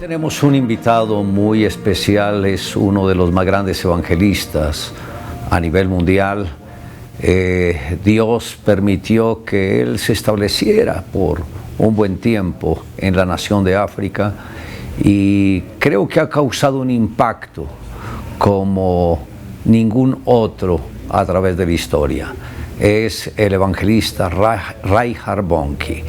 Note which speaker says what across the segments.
Speaker 1: Tenemos un invitado muy especial, es uno de los más grandes evangelistas a nivel mundial. Dios permitió que él se estableciera por un buen tiempo en la nación de África y creo que ha causado un impacto como ningún otro a través de la historia. Es el evangelista Reinhard Bonnke,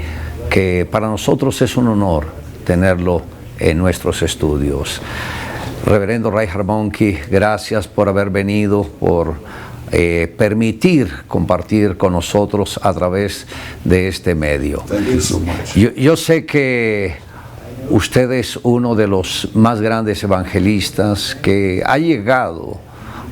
Speaker 1: que para nosotros es un honor tenerlo en nuestros estudios. Reverendo Reinhard Bonnke, gracias por haber venido, por permitir compartir con nosotros a través de este medio. Yo sé que usted es uno de los más grandes evangelistas que ha llegado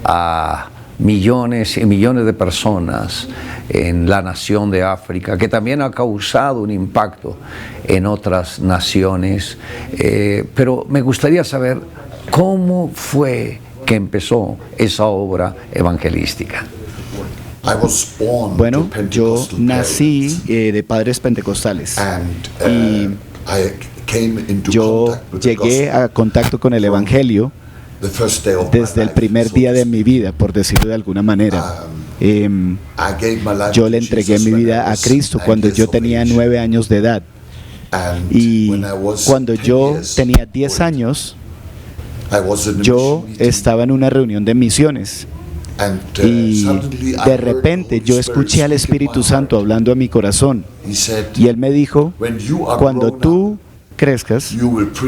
Speaker 1: a millones y millones de personas en la nación de África, que también ha causado un impacto en otras naciones, pero me gustaría saber cómo fue que empezó esa obra evangelística.
Speaker 2: Bueno, yo nací de padres pentecostales y yo llegué a contacto con el evangelio desde el primer día de mi vida, por decirlo de alguna manera. Yo le entregué mi vida a Cristo cuando yo tenía 9 años de edad, y cuando yo tenía 10 años yo estaba en una reunión de misiones y de repente yo escuché al Espíritu Santo hablando a mi corazón y Él me dijo: cuando tú crezcas,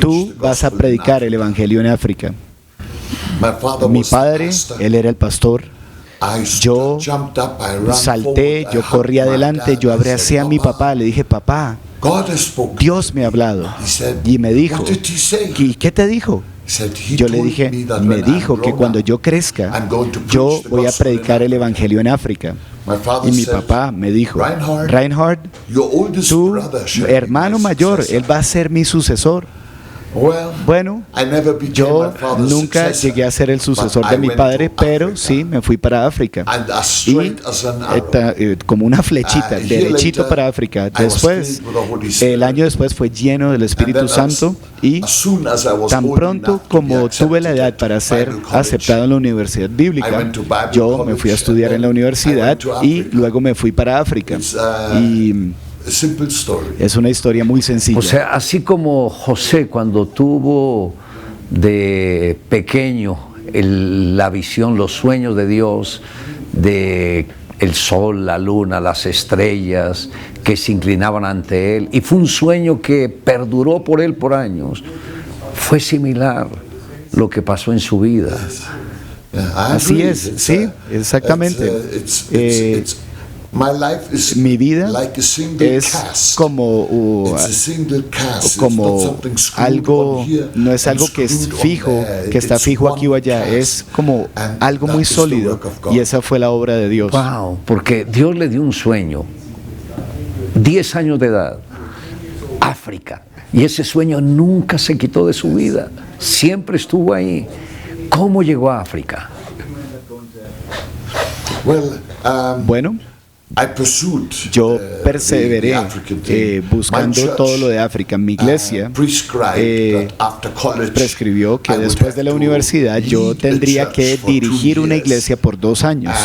Speaker 2: tú vas a predicar el evangelio en África. Mi padre, él era el pastor. Yo salté, yo corrí adelante, yo abracé a mi papá, le dije: papá, Dios me ha hablado. Y me dijo: ¿y qué te dijo? Yo le dije: me dijo que cuando yo crezca, yo voy a predicar el evangelio en África. Y mi papá me dijo: Reinhard, tu hermano mayor, él va a ser mi sucesor. Bueno, yo nunca llegué a ser el sucesor de mi padre, pero sí me fui para África. Y como una flechita, derechito para África. Después, el año después fue lleno del Espíritu Santo y tan pronto como tuve la edad para ser aceptado en la universidad bíblica, yo me fui a estudiar en la universidad y luego me fui para África. Y es una historia muy sencilla.
Speaker 1: O sea, así como José cuando tuvo de pequeño la visión, los sueños de Dios, de el sol, la luna, las estrellas que se inclinaban ante él, y fue un sueño que perduró por él por años, fue similar lo que pasó en su vida.
Speaker 2: Así es, sí, exactamente. Mi vida es como algo, no es algo que es fijo, que está fijo aquí o allá, es como algo muy sólido, y esa fue la obra de Dios.
Speaker 1: Wow, porque Dios le dio un sueño, 10 años de edad, África, y ese sueño nunca se quitó de su vida, siempre estuvo ahí. ¿Cómo llegó a África?
Speaker 2: Bueno, yo perseveré buscando todo lo de África. Mi iglesia prescribió que después de la universidad yo tendría que dirigir una iglesia por 2 años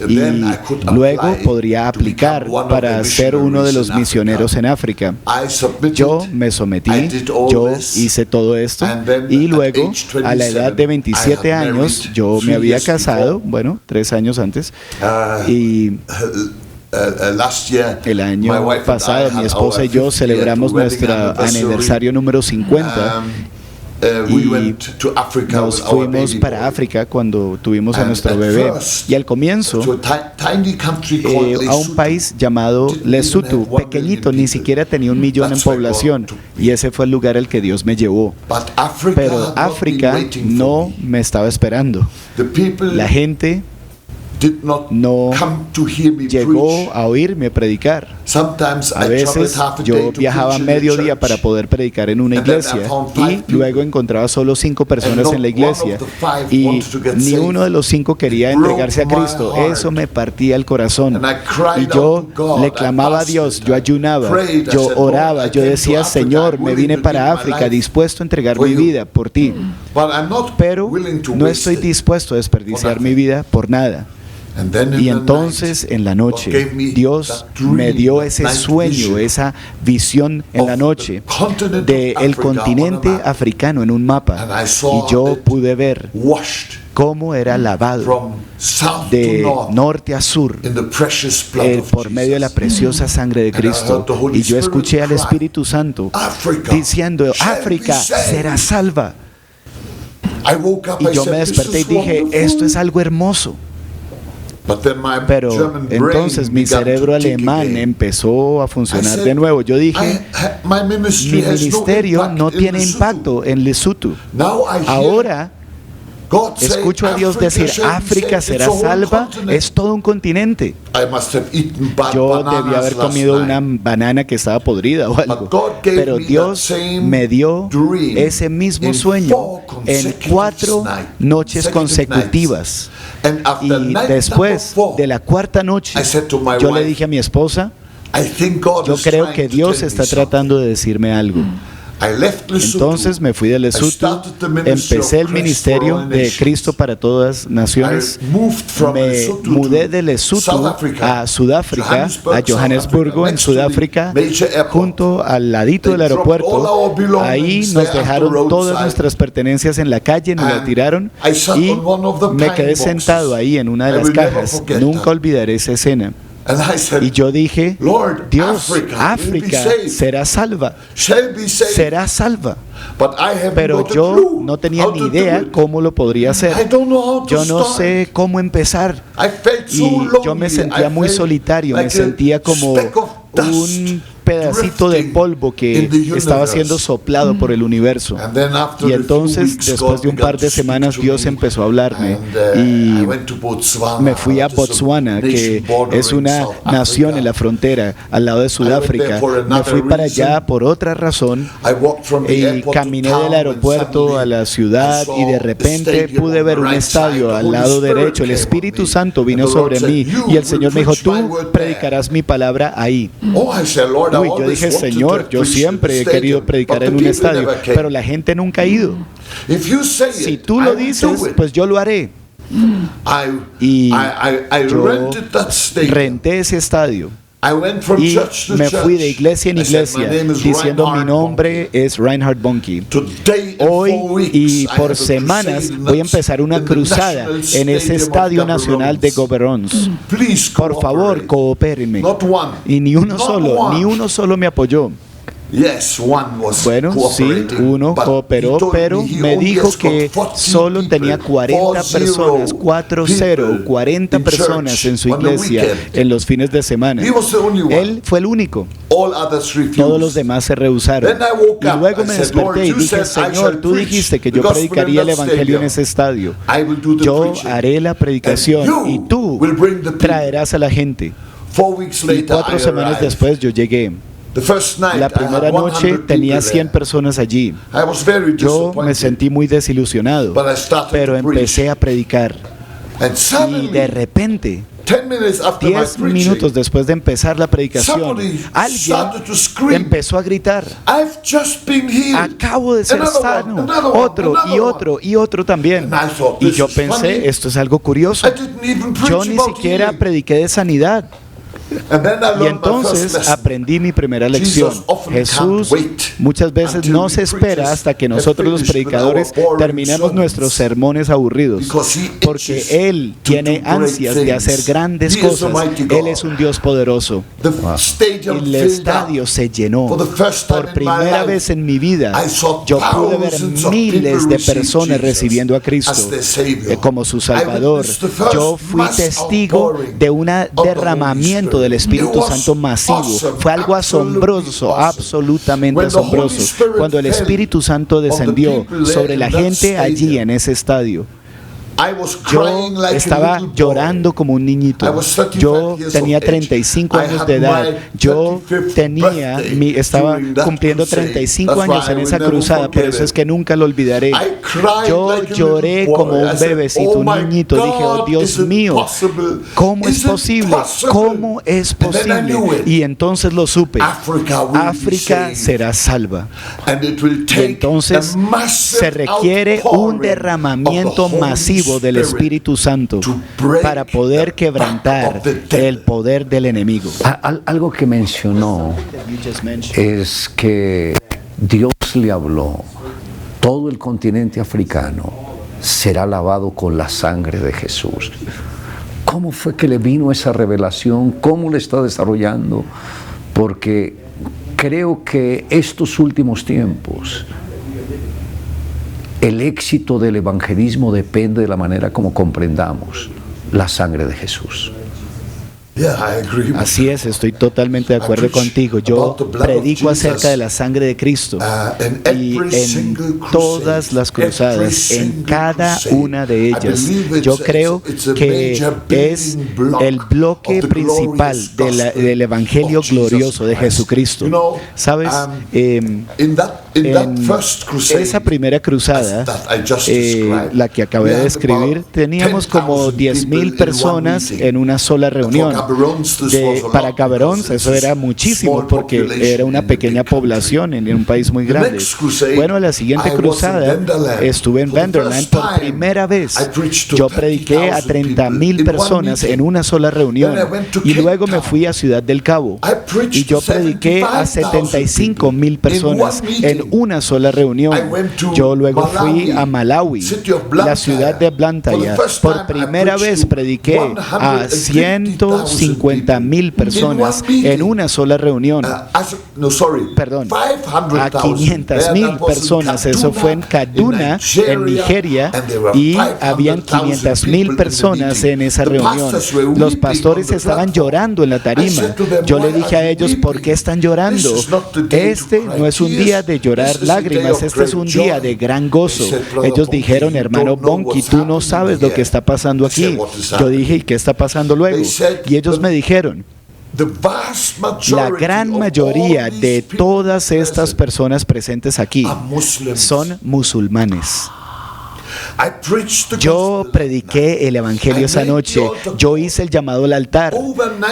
Speaker 2: y luego podría aplicar para ser uno de los misioneros en África. Yo me sometí, yo hice todo esto y luego a la edad de 27 años yo me había casado, bueno, 3 años antes, y el año pasado mi esposa y yo celebramos nuestro aniversario número 50 y nos fuimos para África cuando tuvimos a nuestro bebé, y al comienzo a un país llamado Lesotho, pequeñito, ni siquiera tenía 1 millón en población, y ese fue el lugar al que Dios me llevó. Pero África no me estaba esperando. La gente no llegó a oírme predicar. A veces yo viajaba medio día para poder predicar en una iglesia y luego encontraba solo 5 personas en la iglesia y ni uno de los 5 quería entregarse a Cristo. Eso me partía el corazón y yo le clamaba a Dios, yo ayunaba, yo oraba, yo decía: Señor, me vine para África dispuesto a entregar mi vida por ti, pero no estoy dispuesto a desperdiciar mi vida por nada. Y entonces en la noche Dios me dio ese sueño, esa visión en la noche del continente africano en un mapa, y yo pude ver cómo era lavado de norte a sur por medio de la preciosa sangre de Cristo. Y yo escuché al Espíritu Santo diciendo: África será salva. Y yo me desperté y dije: esto es algo hermoso. Pero entonces mi cerebro alemán empezó a funcionar de nuevo. Yo dije: mi ministerio no tiene impacto en Lesotho. Ahora escucho a Dios decir: África será salva. Es todo un continente. Yo debía haber comido una banana que estaba podrida o algo, pero Dios me dio ese mismo sueño en 4 noches consecutivas. Y después de la 4ª noche, yo le dije a mi esposa: yo creo que Dios está tratando de decirme algo. Entonces me fui de Lesotho, empecé el ministerio de Cristo para todas naciones. Me mudé de Lesotho a Sudáfrica, a Johannesburgo en Sudáfrica, junto al ladito del aeropuerto. Ahí nos dejaron todas nuestras pertenencias en la calle, nos la tiraron y me quedé sentado ahí en una de las cajas. Nunca olvidaré esa escena. Y yo dije: Dios, África será salva, será salva. Pero yo no tenía ni idea cómo lo podría hacer. Yo no sé cómo empezar. Y yo me sentía muy solitario, me sentía como un pedacito de polvo que estaba siendo soplado por el universo. Y entonces, después de un par de semanas, Dios empezó a hablarme y me fui a Botswana, que es una nación en la frontera al lado de Sudáfrica. Me fui para allá por otra razón y caminé del aeropuerto a la ciudad, y de repente pude ver un estadio al lado derecho. El Espíritu Santo vino sobre mí y el Señor me dijo: tú predicarás mi palabra ahí. Uy, yo dije: Señor, yo siempre he querido predicar en un estadio, pero la gente nunca ha ido. Si tú lo dices, pues yo lo haré. Y yo renté ese estadio y me fui de iglesia en iglesia diciendo: mi nombre es Reinhard Bonnke. Hoy y por semanas voy a empezar una cruzada en ese estadio nacional de Gaborone. Por favor, coopérenme. Y ni uno solo me apoyó. Bueno, sí, uno cooperó, pero me dijo que solo tenía 40 personas, 40 personas en su iglesia en los fines de semana. Él fue el único. Todos los demás se rehusaron. Y luego me desperté y dije: Señor, tú dijiste que yo predicaría el evangelio en ese estadio. Yo haré la predicación y tú traerás a la gente. Y 4 semanas después yo llegué. La primera noche tenía 100 personas allí. Yo me sentí muy desilusionado, pero empecé a predicar. Y de repente, 10 minutos después de empezar la predicación, alguien empezó a gritar: acabo de ser sano. Otro y otro y otro también. Y yo pensé: esto es algo curioso. Yo ni siquiera prediqué de sanidad. Y entonces aprendí mi primera lección. Jesús muchas veces no se espera hasta que nosotros los predicadores terminemos nuestros sermones aburridos, porque Él tiene ansias de hacer grandes cosas. Él es un Dios poderoso. El estadio se llenó. Por primera vez en mi vida yo pude ver miles de personas recibiendo a Cristo como su Salvador. Yo fui testigo de un derramamiento del Espíritu Santo masivo. Fue algo asombroso, absolutamente asombroso, cuando el Espíritu Santo descendió sobre la gente allí en ese estadio. Yo estaba llorando como un niñito. Yo tenía 35 años de edad. Yo estaba cumpliendo 35 años en esa cruzada, por eso es que nunca lo olvidaré. Yo lloré como un bebecito, un niñito. Dije, oh Dios mío, ¿cómo es posible? ¿Cómo es posible? Y entonces lo supe. África será salva. Y entonces se requiere un derramamiento masivo del Espíritu Santo para poder quebrantar el poder del enemigo.
Speaker 1: Algo que mencionó es que Dios le habló: todo el continente africano será lavado con la sangre de Jesús. ¿Cómo fue que le vino esa revelación? ¿Cómo le está desarrollando? Porque creo que estos últimos tiempos el éxito del evangelismo depende de la manera como comprendamos la sangre de Jesús.
Speaker 2: Así es, estoy totalmente de acuerdo contigo. Yo predico acerca de la sangre de Cristo y en todas las cruzadas, en cada una de ellas, yo creo que es el bloque principal del Evangelio glorioso de Jesucristo. ¿Sabes? En esa primera cruzada, la que acabé de describir, teníamos como 10,000 personas en una sola reunión. Para Gaborone eso era muchísimo porque era una pequeña población en un país muy grande. Bueno, la siguiente cruzada estuve en Vanderland por primera vez. Yo prediqué a 30,000 personas en una sola reunión y luego me fui a Ciudad del Cabo y yo prediqué a 75,000 personas en una sola reunión. Yo luego fui a Malawi, la ciudad de Blantyre. Por primera vez prediqué a 150,000 personas en una sola reunión. Perdón, a 500,000 personas. Eso fue en Kaduna, en Nigeria, y habían 500,000 personas en esa reunión. Los pastores estaban llorando en la tarima. Yo le dije a ellos, ¿por qué están llorando? Este no es un día de llorar lágrimas, este es un día de gran gozo. Ellos dijeron, hermano Bonki, tú no sabes lo que está pasando aquí. Yo dije, ¿y qué está pasando luego? Y ellos me dijeron, la gran mayoría de todas estas personas presentes aquí son musulmanes. Yo prediqué el Evangelio esa noche, yo hice el llamado al altar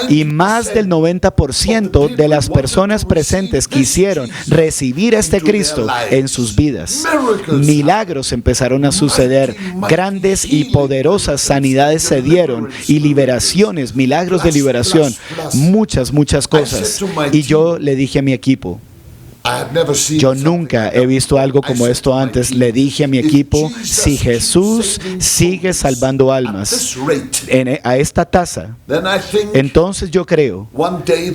Speaker 2: y más del 90% de las personas presentes quisieron recibir a este Cristo en sus vidas. Milagros empezaron a suceder, grandes y poderosas sanidades se dieron y liberaciones, milagros de liberación, muchas cosas. Y yo le dije a mi equipo, yo nunca he visto algo como esto antes. Le dije a mi equipo, si Jesús sigue salvando almas a esta tasa, entonces yo creo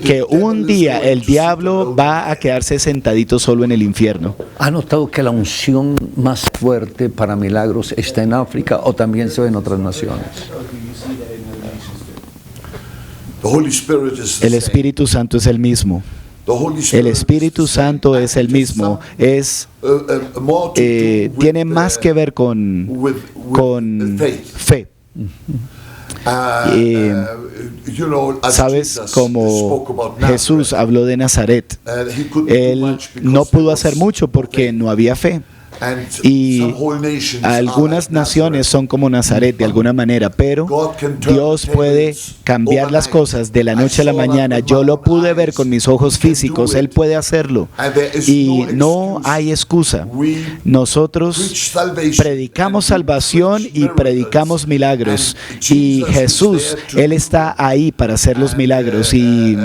Speaker 2: que un día el diablo va a quedarse sentadito solo en el infierno.
Speaker 1: ¿Ha notado que la unción más fuerte para milagros está en África o también se ve en otras naciones?
Speaker 2: El Espíritu Santo es el mismo. El Espíritu Santo es el mismo, tiene más que ver con fe. Sabes, como Jesús habló de Nazaret, él no pudo hacer mucho porque no había fe. Y algunas naciones son como Nazaret de alguna manera, pero Dios puede cambiar las cosas de la noche a la mañana. Yo lo pude ver con mis ojos físicos, Él puede hacerlo y no hay excusa. Nosotros predicamos salvación y predicamos milagros y Jesús, Él está ahí para hacer los milagros y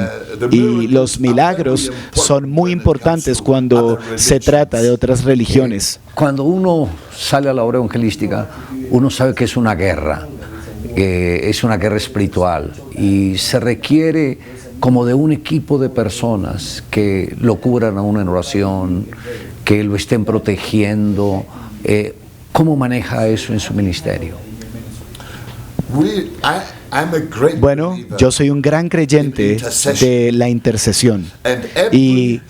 Speaker 2: los milagros son muy importantes cuando se trata de otras religiones.
Speaker 1: Cuando uno sale a la obra evangelística, uno sabe que es una guerra espiritual y se requiere como de un equipo de personas que lo cubran a uno en oración, que lo estén protegiendo. ¿Cómo maneja eso en su ministerio?
Speaker 2: Bueno, yo soy un gran creyente de la intercesión, y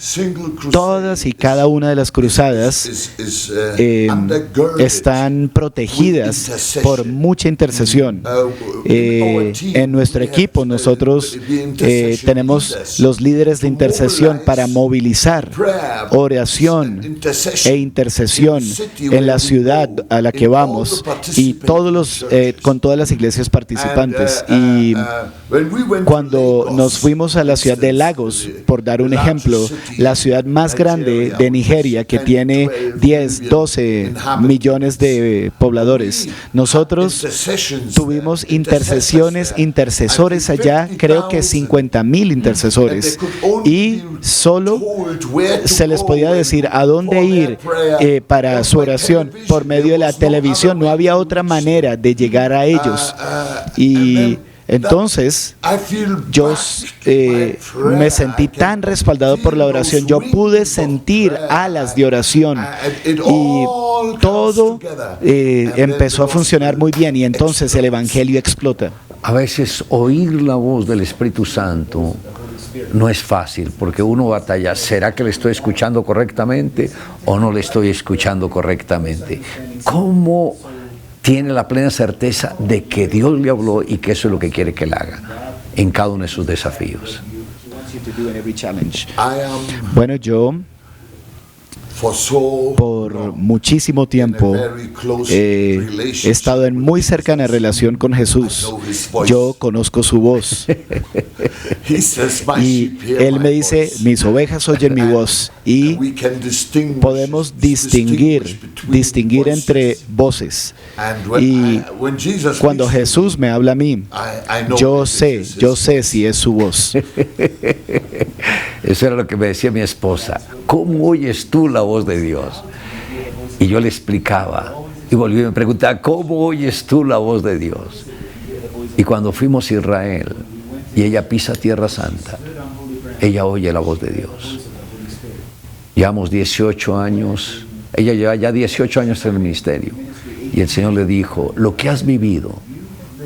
Speaker 2: todas y cada una de las cruzadas están protegidas por mucha intercesión. En nuestro equipo nosotros tenemos los líderes de intercesión para movilizar oración e intercesión en la ciudad a la que vamos, y con todas las iglesias participantes. Y cuando nos fuimos a la ciudad de Lagos, por dar un ejemplo, la ciudad más grande de Nigeria, que tiene 10, 12 millones de pobladores, nosotros tuvimos intercesores allá, creo que 50,000 intercesores, y solo se les podía decir a dónde ir para su oración por medio de la televisión. No había otra manera de llegar a ellos. Y entonces yo me sentí tan respaldado por la oración. Yo pude sentir alas de oración, y todo empezó a funcionar muy bien, y entonces el evangelio explota.
Speaker 1: A veces oír la voz del Espíritu Santo no es fácil, porque uno batalla. ¿Será que le estoy escuchando correctamente o no le estoy escuchando correctamente? ¿Cómo tiene la plena certeza de que Dios le habló y que eso es lo que quiere que él haga en cada uno de sus desafíos?
Speaker 2: Bueno, yo por muchísimo tiempo he estado en muy cercana relación con Jesús. Yo conozco su voz. Y Él me dice, mis ovejas oyen mi voz. Y podemos distinguir entre voces. Y cuando Jesús me habla a mí, yo sé si es su voz.
Speaker 1: Eso era lo que me decía mi esposa. ¿Cómo oyes tú la voz de Dios? Y yo le explicaba, y volví y me preguntaba, ¿cómo oyes tú la voz de Dios? Y cuando fuimos a Israel y ella pisa Tierra Santa, ella oye la voz de Dios. Llevamos 18 años, ella lleva ya 18 años en el ministerio, y el Señor le dijo, lo que has vivido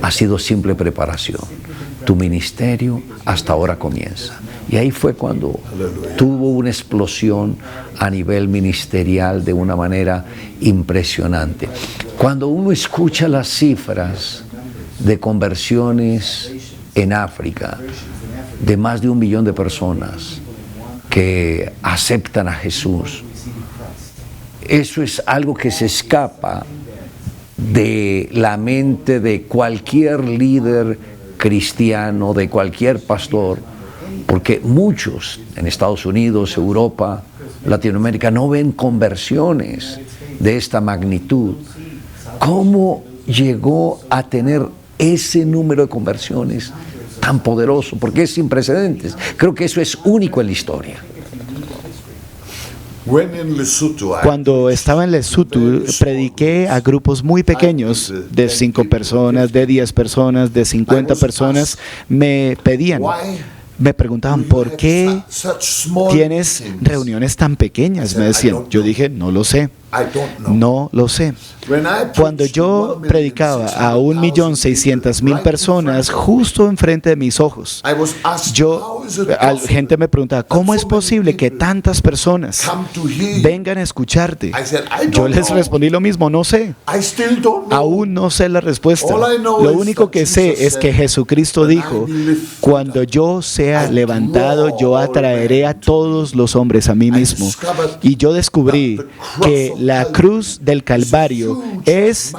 Speaker 1: ha sido simple preparación. Tu ministerio hasta ahora comienza. Y ahí fue cuando tuvo una explosión a nivel ministerial de una manera impresionante. Cuando uno escucha las cifras de conversiones en África, de más de 1 millón de personas que aceptan a Jesús, eso es algo que se escapa de la mente de cualquier líder cristiano, de cualquier pastor, porque muchos en Estados Unidos, Europa, Latinoamérica no ven conversiones de esta magnitud. ¿Cómo llegó a tener ese número de conversiones tan poderoso? Porque es sin precedentes. Creo que eso es único en la historia.
Speaker 2: Cuando estaba en Lesotho, prediqué a grupos muy pequeños, de 5 personas, de 10 personas, de 50 personas. Me preguntaban, ¿por qué tienes reuniones tan pequeñas? Me decían. Yo dije, no lo sé. No lo sé. Cuando yo predicaba a 1.600.000 personas justo enfrente de mis ojos, gente me preguntaba, ¿cómo es posible que tantas personas vengan a escucharte? Yo les respondí lo mismo, no sé. Aún no sé la respuesta. Lo único que sé es que Jesucristo dijo, cuando yo sea levantado, yo atraeré a todos los hombres a mí mismo. Y yo descubrí que la cruz del Calvario es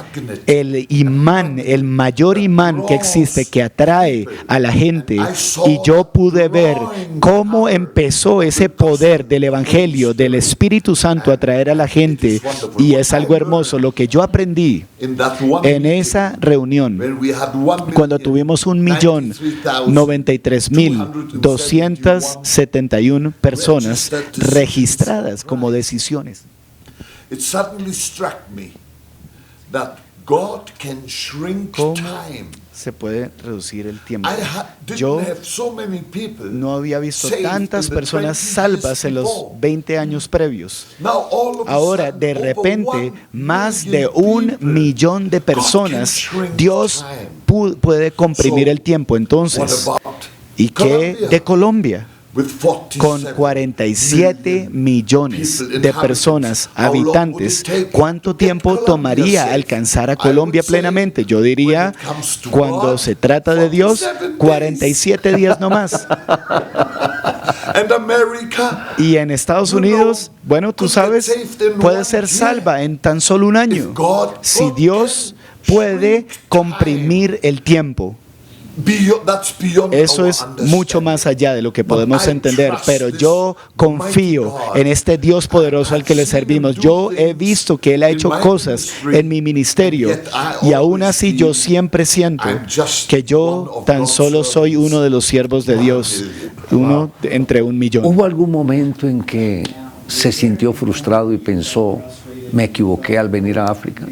Speaker 2: el imán, el mayor imán que existe, que atrae a la gente. Y yo pude ver cómo empezó ese poder del Evangelio, del Espíritu Santo a atraer a la gente. Y es algo hermoso. Lo que yo aprendí en esa reunión, cuando tuvimos 1.093.271 personas registradas como decisiones.
Speaker 3: It suddenly struck me that God can shrink time.
Speaker 2: Se puede reducir el tiempo. Yo no había visto tantas personas salvas en los 20 años previos. Ahora, de repente, más de 1 millón de personas, Dios puede comprimir el tiempo. Entonces, ¿y qué de Colombia? Con 47 millones de personas, habitantes, ¿cuánto tiempo tomaría alcanzar a Colombia plenamente? Yo diría, cuando se trata de Dios, 47 días nomás. Y en Estados Unidos, bueno, tú sabes, puede ser salva en tan solo un año. Si Dios puede comprimir el tiempo. Eso es mucho más allá de lo que podemos entender, pero yo confío en este Dios poderoso al que le servimos. Yo he visto que Él ha hecho cosas en mi ministerio y aún así yo siempre siento que yo tan solo soy uno de los siervos de Dios, uno entre 1 millón.
Speaker 1: ¿Hubo algún momento en que se sintió frustrado y pensó, me equivoqué al venir a África?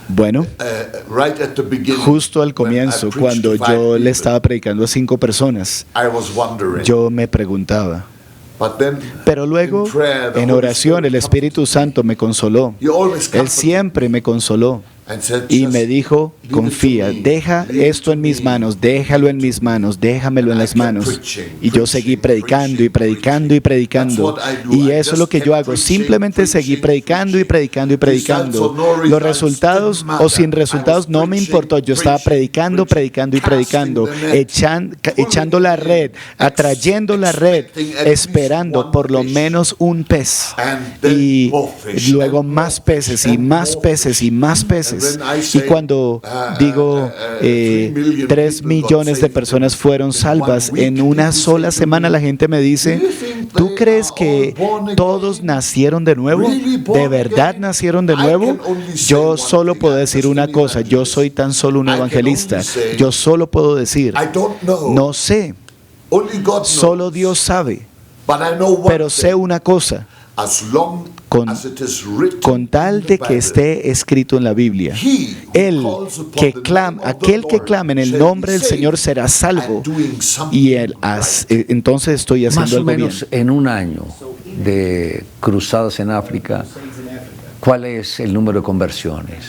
Speaker 2: Bueno, justo al comienzo, cuando yo le estaba predicando a 5 personas, yo me preguntaba. Pero luego, en oración, el Espíritu Santo me consoló. Él siempre me consoló. Y me dijo, confía, deja esto en mis manos, déjalo en mis manos, déjamelo en las manos. Y yo seguí predicando y predicando y predicando. Y eso es lo que yo hago, simplemente seguí predicando y predicando y predicando. Los resultados o sin resultados no me importó, yo estaba predicando, predicando y predicando, echando la red, atrayendo la red, esperando por lo menos un pez. Y luego más peces y más peces y más peces. Y cuando digo 3 millones de personas fueron salvas en una sola semana, la gente me dice, ¿tú crees que todos nacieron de nuevo? ¿De verdad nacieron de nuevo? Yo solo puedo decir una cosa, yo soy tan solo un evangelista. Yo solo puedo decir, no sé, solo Dios sabe, pero sé una cosa. Con tal de que esté escrito en la Biblia, aquel que clama en el nombre del Señor será salvo. Y entonces estoy haciendo algo bien.
Speaker 1: Más o menos en un año de cruzadas en África, ¿cuál es el número de conversiones?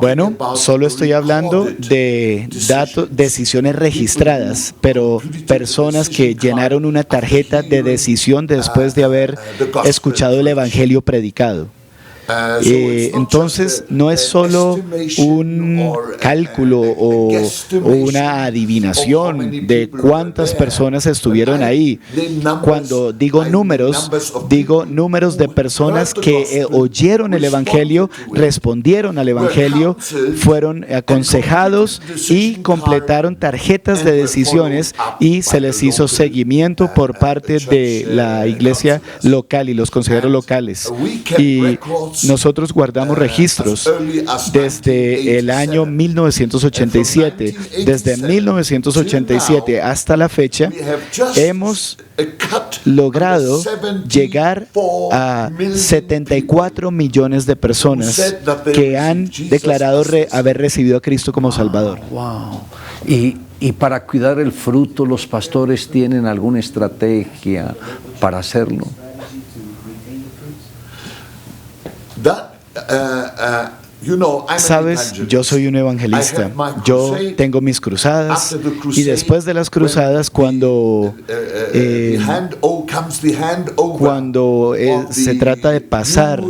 Speaker 2: Bueno, solo estoy hablando de decisiones registradas, pero personas que llenaron una tarjeta de decisión después de haber escuchado el Evangelio predicado. Entonces no es solo un cálculo o una adivinación de cuántas personas estuvieron ahí. Cuando digo números de personas que oyeron el Evangelio, respondieron al Evangelio, fueron aconsejados y completaron tarjetas de decisiones y se les hizo seguimiento por parte de la iglesia local y los consejeros locales. Y nosotros guardamos registros desde el año 1987. Desde 1987 hasta la fecha, hemos logrado llegar a 74 millones de personas que han declarado haber recibido a Cristo como Salvador.
Speaker 1: Wow. Y para cuidar el fruto, ¿los pastores tienen alguna estrategia para hacerlo?
Speaker 2: Sabes, yo soy un evangelista. Yo tengo mis cruzadas y después de las cruzadas, cuando se trata de pasar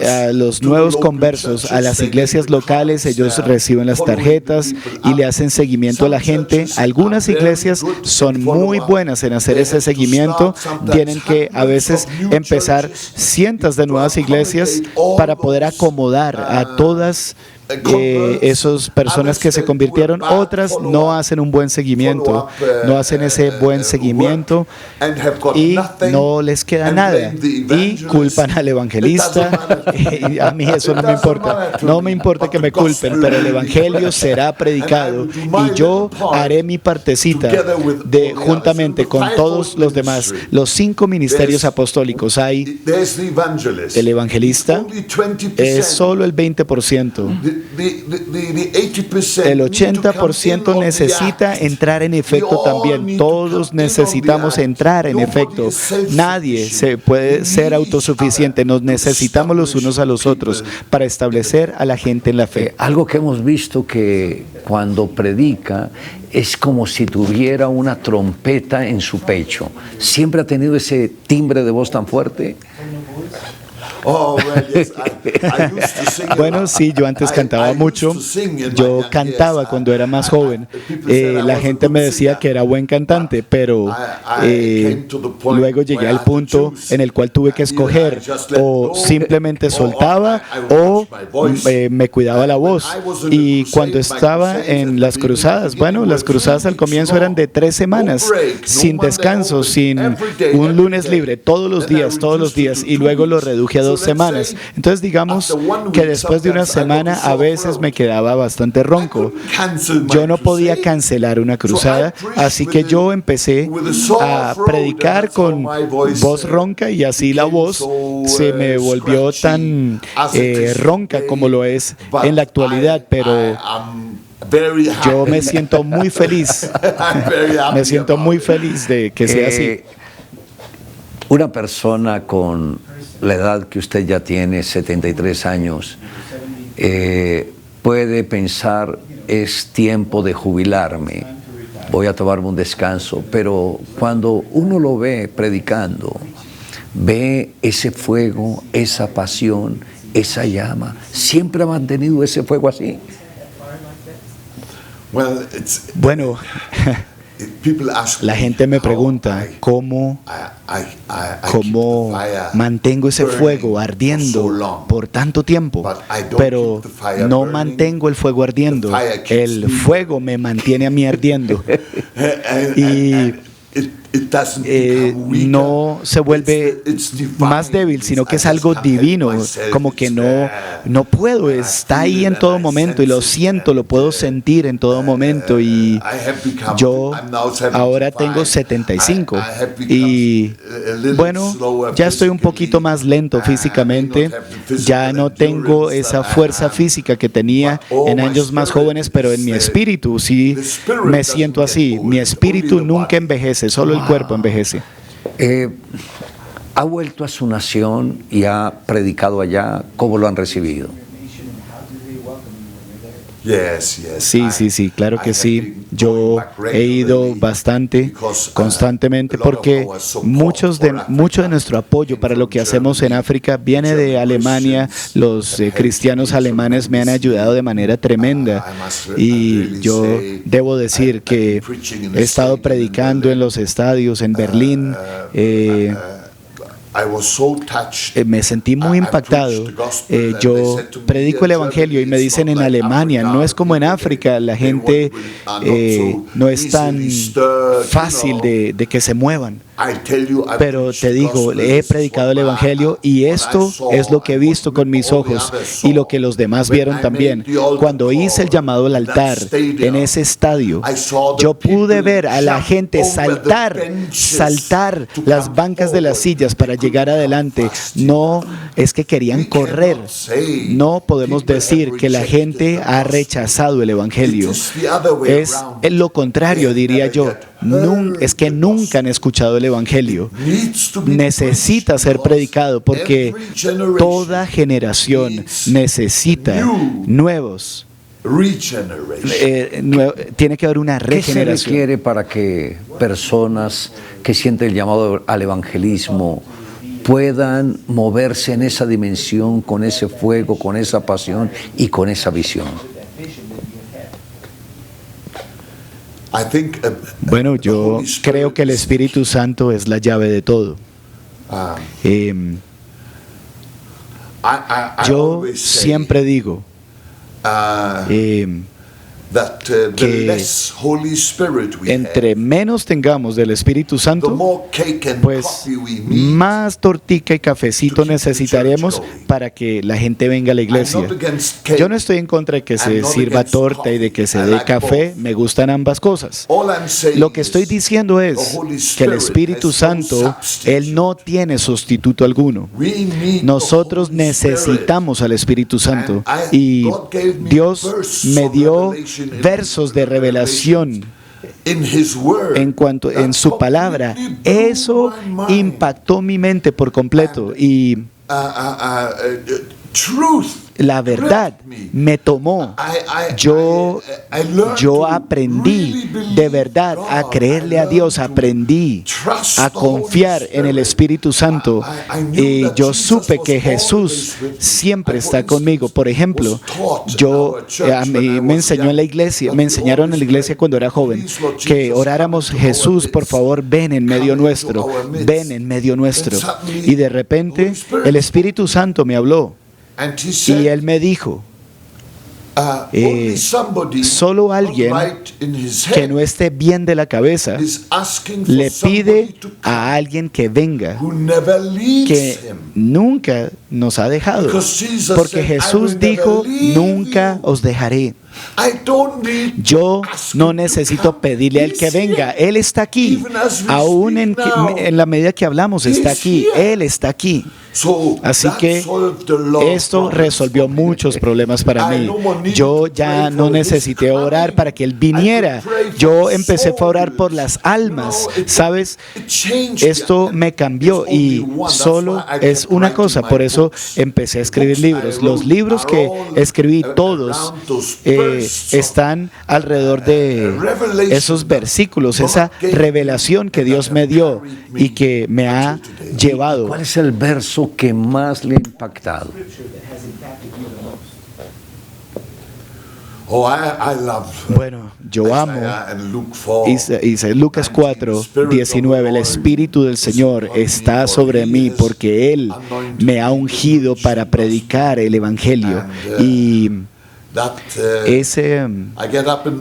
Speaker 2: a los nuevos conversos a las iglesias locales, ellos reciben las tarjetas y le hacen seguimiento a la gente. Algunas iglesias son muy buenas en hacer ese seguimiento. Tienen que a veces empezar cientos de nuevas iglesias para poder acomodar a todas esas personas que se convirtieron. Otras no hacen un buen seguimiento, no hacen ese buen seguimiento y no les queda nada y culpan al evangelista. Y a mí eso no me importa, no me importa que me culpen, pero el evangelio será predicado y yo haré mi partecita juntamente con todos los demás. Los 5 ministerios apostólicos hay. El evangelista es solo el 20%. El 80% necesita entrar en efecto también. Todos necesitamos entrar en efecto. Nadie se puede ser autosuficiente. Nos necesitamos los unos a los otros para establecer a la gente en la fe.
Speaker 1: Algo que hemos visto que cuando predica es como si tuviera una trompeta en su pecho. ¿Siempre ha tenido ese timbre de voz tan fuerte?
Speaker 2: Bueno, sí, yo antes cantaba mucho. Yo cantaba cuando era más joven. La gente me decía que era buen cantante, pero luego llegué al punto en el cual tuve que escoger: o simplemente soltaba o me cuidaba la voz. Y cuando estaba en las cruzadas, bueno, las cruzadas al comienzo eran de 3 semanas, sin descanso, sin un lunes libre, todos los días, y luego lo reduje a 2 semanas. Entonces digamos que después de una semana a veces me quedaba bastante ronco. Yo no podía cancelar una cruzada, así que yo empecé a predicar con voz ronca, y así la voz se me volvió tan ronca como lo es en la actualidad, pero yo me siento muy feliz. Me siento muy feliz de que sea así.
Speaker 1: Una persona con la edad que usted ya tiene, 73 años, puede pensar: es tiempo de jubilarme, voy a tomarme un descanso. Pero cuando uno lo ve predicando, ve ese fuego, esa pasión, esa llama. ¿Siempre ha mantenido ese fuego así?
Speaker 2: Bueno, la gente me pregunta cómo mantengo ese fuego ardiendo por tanto tiempo, pero no mantengo el fuego ardiendo. El fuego me mantiene a mí ardiendo. Y no se vuelve más débil, sino que es algo divino, como que no puedo, está ahí en todo momento, y lo siento, lo puedo sentir en todo momento. Y yo ahora tengo 75 y bueno, ya estoy un poquito más lento físicamente, ya no tengo esa fuerza física que tenía en años más jóvenes, pero en mi espíritu sí me siento así. Mi espíritu nunca envejece, solo el cuerpo envejece.
Speaker 1: Ha vuelto a su nación y ha predicado allá. ¿Cómo lo han recibido?
Speaker 2: Sí, claro que sí. Yo he ido bastante, constantemente, porque mucho de nuestro apoyo para lo que hacemos en África viene de Alemania. Los cristianos alemanes me han ayudado de manera tremenda, y yo debo decir que he estado predicando en los estadios en Berlín. Me sentí muy impactado. Yo predico el Evangelio y me dicen: en Alemania no es como en África, la gente no es tan fácil de que se muevan. Pero te digo, he predicado el Evangelio, y esto es lo que he visto con mis ojos y lo que los demás vieron también. Cuando hice el llamado al altar en ese estadio, yo pude ver a la gente saltar las bancas de las sillas para llegar adelante. No es que querían correr. No podemos decir que la gente ha rechazado el Evangelio. Es lo contrario, diría yo. Es que nunca han escuchado el Evangelio. Necesita ser predicado, porque toda generación necesita nuevos. Tiene que haber una regeneración.
Speaker 1: ¿Qué se requiere para que personas que sienten el llamado al evangelismo puedan moverse en esa dimensión, con ese fuego, con esa pasión y con esa visión?
Speaker 2: Bueno, yo creo que el Espíritu Santo es la llave de todo. Yo siempre digo, que entre menos tengamos del Espíritu Santo, pues más tortica y cafecito necesitaremos para que la gente venga a la iglesia. Yo no estoy en contra de que se sirva torta y de que se dé café, me gustan ambas cosas. Lo que estoy diciendo es que el Espíritu Santo, Él no tiene sustituto alguno. Nosotros necesitamos al Espíritu Santo y Dios me dio versos de revelación en su palabra. Eso impactó mi mente por completo y la verdad me tomó. Yo aprendí de verdad a creerle a Dios, aprendí a confiar en el Espíritu Santo y yo supe que Jesús siempre está conmigo. Por ejemplo, a mí me enseñaron en la iglesia cuando era joven que oráramos: Jesús, por favor, ven en medio nuestro, ven en medio nuestro. Y de repente el Espíritu Santo me habló. Y Él me dijo, solo alguien que no esté bien de la cabeza le pide a alguien que venga, que nunca nos ha dejado, porque Jesús dijo: nunca os dejaré. Yo no necesito pedirle a Él que venga. Él está aquí. Aún en la medida que hablamos, está aquí. Él está aquí. Así que esto resolvió muchos problemas para mí. Yo ya no necesité orar para que Él viniera. Yo empecé a orar por las almas. ¿Sabes? Esto me cambió y solo es una cosa. Por eso empecé a escribir libros. Los libros que escribí, todos están alrededor de esos versículos, esa revelación que Dios me dio y que me ha llevado.
Speaker 1: ¿Cuál es el verso que más le ha impactado?
Speaker 2: Bueno, yo amo Lucas 4:19. El Espíritu del Señor está sobre mí porque Él me ha ungido para predicar el Evangelio. Y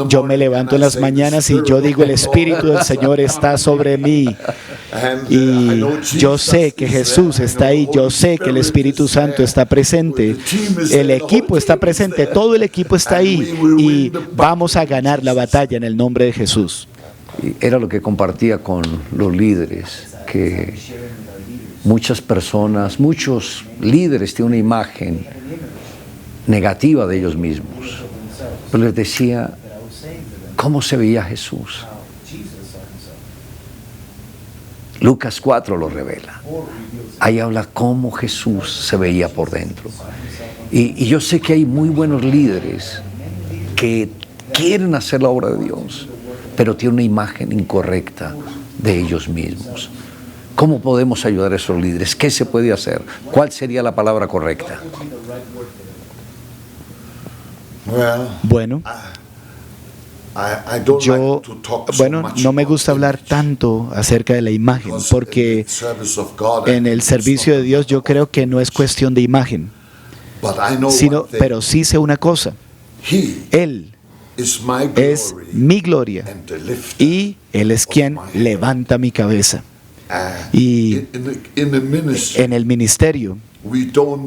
Speaker 2: yo me levanto en las mañanas y yo digo: el Espíritu del Señor está sobre mí. Y yo sé que Jesús está ahí, yo sé que el Espíritu Santo está presente, el equipo está presente, todo el equipo está ahí y vamos a ganar la batalla en el nombre de Jesús.
Speaker 1: Y era lo que compartía con los líderes, que muchas personas, muchos líderes tienen una imagen negativa de ellos mismos. Pero les decía cómo se veía Jesús. Lucas 4 lo revela. Ahí habla cómo Jesús se veía por dentro. Y yo sé que hay muy buenos líderes que quieren hacer la obra de Dios, pero tienen una imagen incorrecta de ellos mismos. ¿Cómo podemos ayudar a esos líderes? ¿Qué se puede hacer? ¿Cuál sería la palabra correcta?
Speaker 2: Bueno, no me gusta hablar tanto acerca de la imagen, porque en el servicio de Dios yo creo que no es cuestión de imagen, pero sí sé una cosa: Él es mi gloria y Él es quien levanta mi cabeza. Y en el ministerio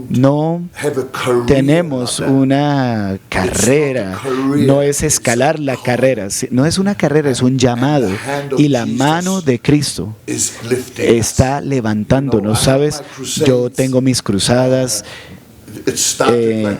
Speaker 2: no tenemos una carrera, no es escalar la carrera, no es una carrera, es un llamado, y la mano de Cristo está levantándonos. ¿Sabes? Yo tengo mis cruzadas.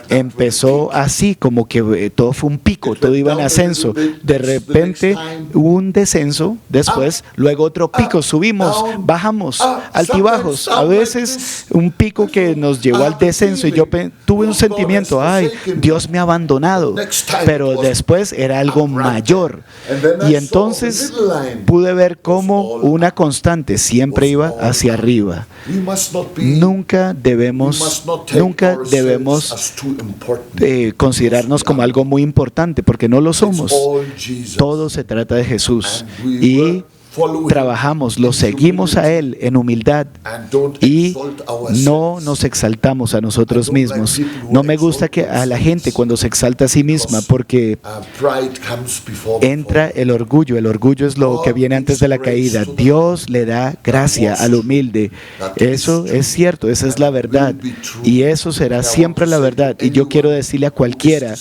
Speaker 2: Empezó así, como que todo fue un pico, todo iba en ascenso. De repente hubo un descenso, después, luego otro pico, subimos, bajamos, altibajos. A veces un pico que nos llevó al descenso y yo tuve un sentimiento: ay, Dios me ha abandonado. Pero después era algo mayor. Y entonces pude ver cómo una constante siempre iba hacia arriba. Nunca debemos considerarnos como algo muy importante, porque no lo somos. Todo se trata de Jesús. Y trabajamos, lo seguimos a Él en humildad y no nos exaltamos a nosotros mismos. No me gusta que a la gente cuando se exalta a sí misma, porque entra el orgullo. El orgullo es lo que viene antes de la caída. Dios le da gracia al humilde. Eso es cierto, esa es la verdad y eso será siempre la verdad. Y yo quiero decirle a cualquiera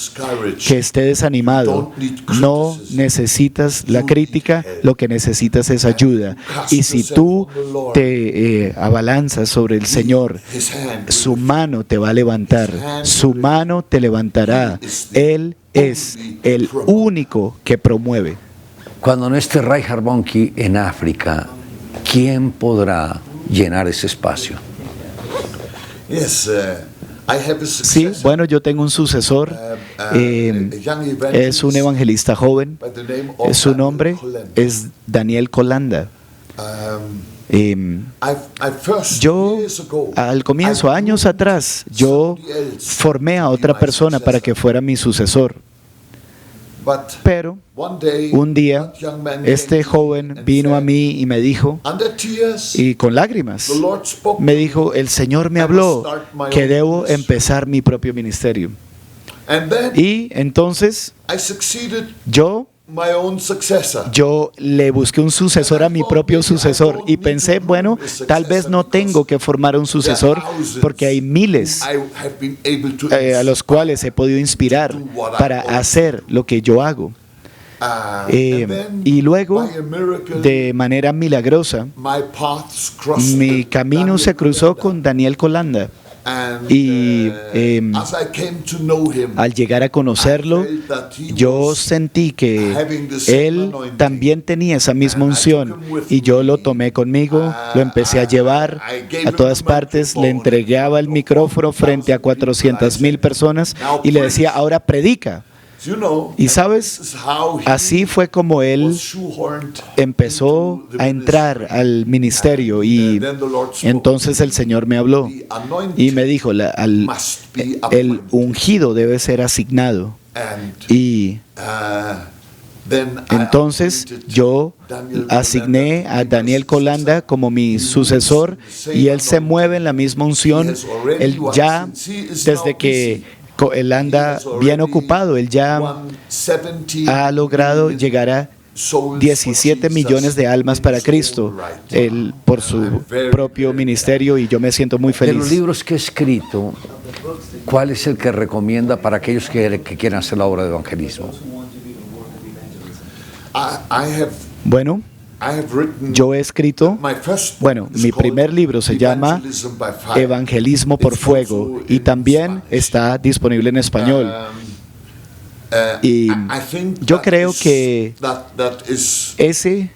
Speaker 2: que esté desanimado: no necesitas la crítica, lo que necesitas es ayuda. Y si tú te abalanzas sobre el Señor, su mano te va a levantar, su mano te levantará. Él es el único que promueve.
Speaker 1: Cuando no esté Reinhard Bonnke en África, ¿quién podrá llenar ese espacio?
Speaker 2: Sí, bueno, yo tengo un sucesor, es un evangelista joven, su nombre es Daniel Colanda. Yo, al comienzo, años atrás, yo formé a otra persona para que fuera mi sucesor. Pero un día este joven vino a mí y me dijo, y con lágrimas, me dijo: el Señor me habló que debo empezar mi propio ministerio. Y entonces yo le busqué un sucesor a mi propio sucesor y pensé, bueno, tal vez no tengo que formar un sucesor porque hay miles a los cuales he podido inspirar para hacer lo que yo hago. Y luego, de manera milagrosa, mi camino se cruzó con Daniel Colanda. Y al llegar a conocerlo, yo sentí que él también tenía esa misma unción y yo lo tomé conmigo, lo empecé a llevar a todas partes, le entregaba el micrófono frente a 400,000 personas y le decía: ahora predica. Y sabes, así fue como él empezó a entrar al ministerio. Y entonces el Señor me habló y me dijo: el ungido debe ser asignado. Y entonces yo asigné a Daniel Colanda como mi sucesor y él se mueve en la misma unción. Él ya, desde que él anda bien ocupado, él ya ha logrado llegar a 17 millones de almas para Cristo, él por su propio ministerio, y yo me siento muy feliz.
Speaker 1: De los libros que he escrito, ¿cuál es el que recomienda para aquellos que quieran hacer la obra de evangelismo?
Speaker 2: Bueno, yo he escrito, mi primer libro se llama Evangelismo por Fuego y también está disponible en español. Y yo creo que ese,